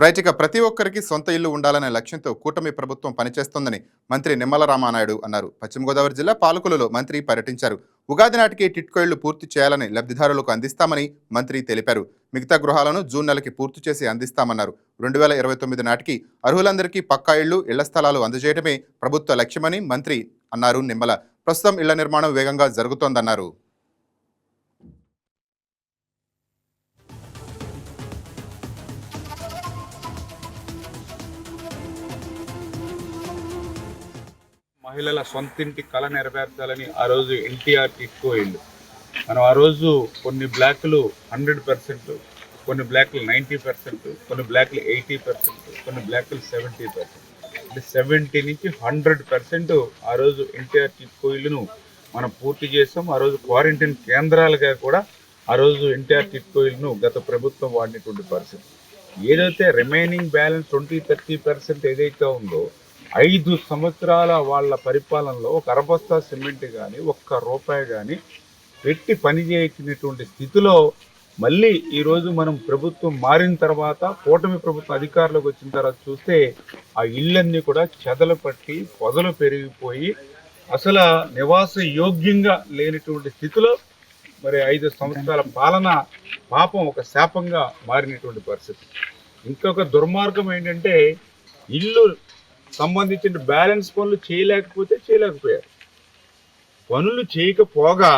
Right, ప్రతి ఒక్కరికి సొంత ఇల్లు ఉండాలనే లక్ష్యంతో కూటమి ప్రభుత్వం పనిచేస్తోందని మంత్రి నిమ్మల రామానాయుడు అన్నారు. పశ్చిమ గోదావరి జిల్లా పాలకులలో మంత్రి పర్యటించారు. ఉగాది నాటికి టిట్కో ఇళ్లు పూర్తి చేయాలని లబ్ధిదారులకు అందిస్తామని మంత్రి తెలిపారు. మిగతా గృహాలను జూన్ నెలకి పూర్తి చేసి అందిస్తామన్నారు. 2029 నాటికి అర్హులందరికీ పక్కా ఇళ్లు, ఇళ్ల స్థలాలు అందజేయడమే ప్రభుత్వ లక్ష్యమని మంత్రి అన్నారు. నిమ్మల ప్రస్తుతం ఇళ్ల నిర్మాణం వేగంగా జరుగుతోందన్నారు. మహిళల సొంతింటి కళ నెరవేర్చాలని ఆ రోజు ఎన్టీఆర్ టిట్కో ఇల్లు మనం ఆ రోజు కొన్ని బ్లాకులు 100%, కొన్ని బ్లాకులు 90%, కొన్ని బ్లాకులు 80%, కొన్ని బ్లాకులు 70%, అంటే 70 నుంచి 100% ఆ రోజు ఎన్టీఆర్ టిట్కో ఇల్లును మనం పూర్తి చేస్తాం. ఆ రోజు క్వారంటైన్ కేంద్రాలుగా కూడా ఆ రోజు ఎన్టీఆర్ టిట్కో ఇల్లును గత ప్రభుత్వం వాడినటువంటి పరిస్థితి. ఏదైతే రిమైనింగ్ బ్యాలెన్స్ 20-30% ఏదైతే ఉందో 5 సంవత్సరాల వాళ్ళ పరిపాలనలో ఒక అరబస్తా సిమెంట్ కానీ ₹1 కానీ పెట్టి పనిచేయించినటువంటి స్థితిలో మళ్ళీ ఈరోజు మనం ప్రభుత్వం మారిన తర్వాత కూటమి ప్రభుత్వం అధికారంలోకి వచ్చిన తర్వాత చూస్తే ఆ ఇళ్ళన్నీ కూడా చెదలు పట్టి పొదలు పెరిగిపోయి అసలు నివాస యోగ్యంగా లేనటువంటి స్థితిలో మరి 5 సంవత్సరాల పాలన పాపం ఒక శాపంగా మారినటువంటి పరిస్థితి. ఇంకొక దుర్మార్గం ఏంటంటే ఇల్లు సంబంధించిన బ్యాలెన్స్ పనులు చేయలేకపోయారు. పనులు చేయకపోగా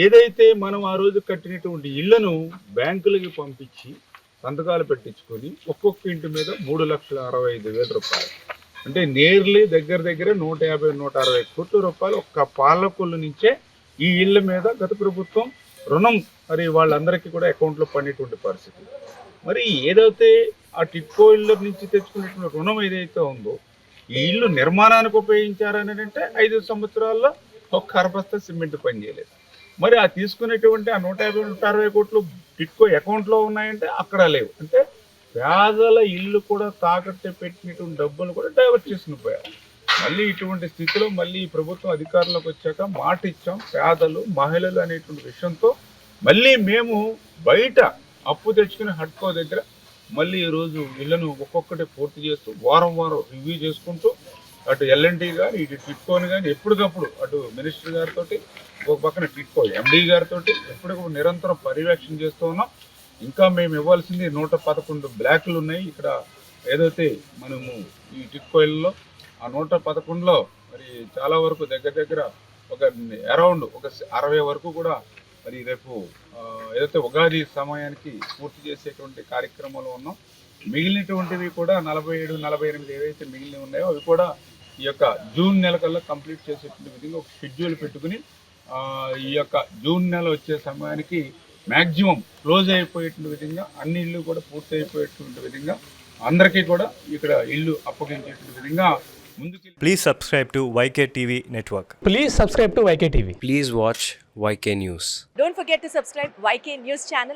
ఏదైతే మనం ఆ రోజు కట్టినటువంటి ఇళ్లను బ్యాంకులకి పంపించి సంతకాలు పెట్టించుకొని ఒక్కొక్క ఇంటి మీద ₹3,65,000, అంటే నేర్లీ దగ్గర 150-160 కోట్ల రూపాయలు ఒక్క పాలకుల నుంచే ఈ ఇళ్ల మీద గత ప్రభుత్వం రుణం మరి వాళ్ళందరికీ కూడా అకౌంట్లో పడినటువంటి పరిస్థితి. మరి ఏదైతే ఆ టిట్కో ఇళ్ళ నుంచి తెచ్చుకునేటువంటి రుణం ఏదైతే ఉందో ఈ ఇల్లు నిర్మాణానికి ఉపయోగించారని అంటే 5 సంవత్సరాల్లో ఒక్క అరబస్తా సిమెంట్ పనిచేయలేదు. మరి ఆ తీసుకునేటువంటి ఆ 150-160 కోట్లు టిట్కో అకౌంట్లో ఉన్నాయంటే అక్కడ లేవు. అంటే పేదల ఇల్లు కూడా తాకట్టు పెట్టినటువంటి డబ్బులు కూడా డైవర్ట్ చేసుకుని పోయారు. మళ్ళీ ఇటువంటి స్థితిలో మళ్ళీ ఈ ప్రభుత్వం అధికారంలోకి వచ్చాక మాట ఇచ్చాం, పేదలు మహిళలు అనేటువంటి విషయంతో మళ్ళీ మేము బయట అప్పు తెచ్చుకుని హడ్కో దగ్గర మళ్ళీ ఈరోజు ఇళ్లను ఒక్కొక్కటి పూర్తి చేస్తూ వారం రివ్యూ చేసుకుంటూ అటు ఎల్ఎన్టీ కానీ ఇటు టిట్కోని కానీ ఎప్పటికప్పుడు అటు మినిస్టర్ గారితో ఒక పక్కన టిట్కో ఎండీ గారితో ఎప్పటికప్పుడు నిరంతరం పర్యవేక్షణ చేస్తూ ఉన్నాం. ఇంకా మేము ఇవ్వాల్సింది 111 బ్లాకులు ఉన్నాయి. ఇక్కడ ఏదైతే మనము ఈ టిట్కో ఇళ్లలో ఆ 111లో మరి చాలా వరకు దగ్గర ఒక అరౌండ్ ఒక 60 వరకు కూడా మరి రేపు ఏదైతే ఉగాది సమయానికి పూర్తి చేసేటువంటి కార్యక్రమంలో ఉన్నాం. మిగిలినటువంటివి కూడా 47-48 ఏవైతే మిగిలిన ఉన్నాయో అవి కూడా ఈ యొక్క జూన్ నెల కల్లా కంప్లీట్ చేసేటువంటి విధంగా ఒక షెడ్యూల్ పెట్టుకుని ఈ యొక్క జూన్ నెల వచ్చే సమయానికి మ్యాక్సిమం క్లోజ్ అయిపోయేటువంటి విధంగా అన్ని ఇళ్ళు కూడా పూర్తి అయిపోయేటువంటి విధంగా అందరికీ కూడా ఇక్కడ ఇల్లు అప్పగించేటువంటి విధంగా ముందుకు. Please subscribe to YK TV Network. Please subscribe to YK TV. Please watch YK News. Don't forget to subscribe YK News channel.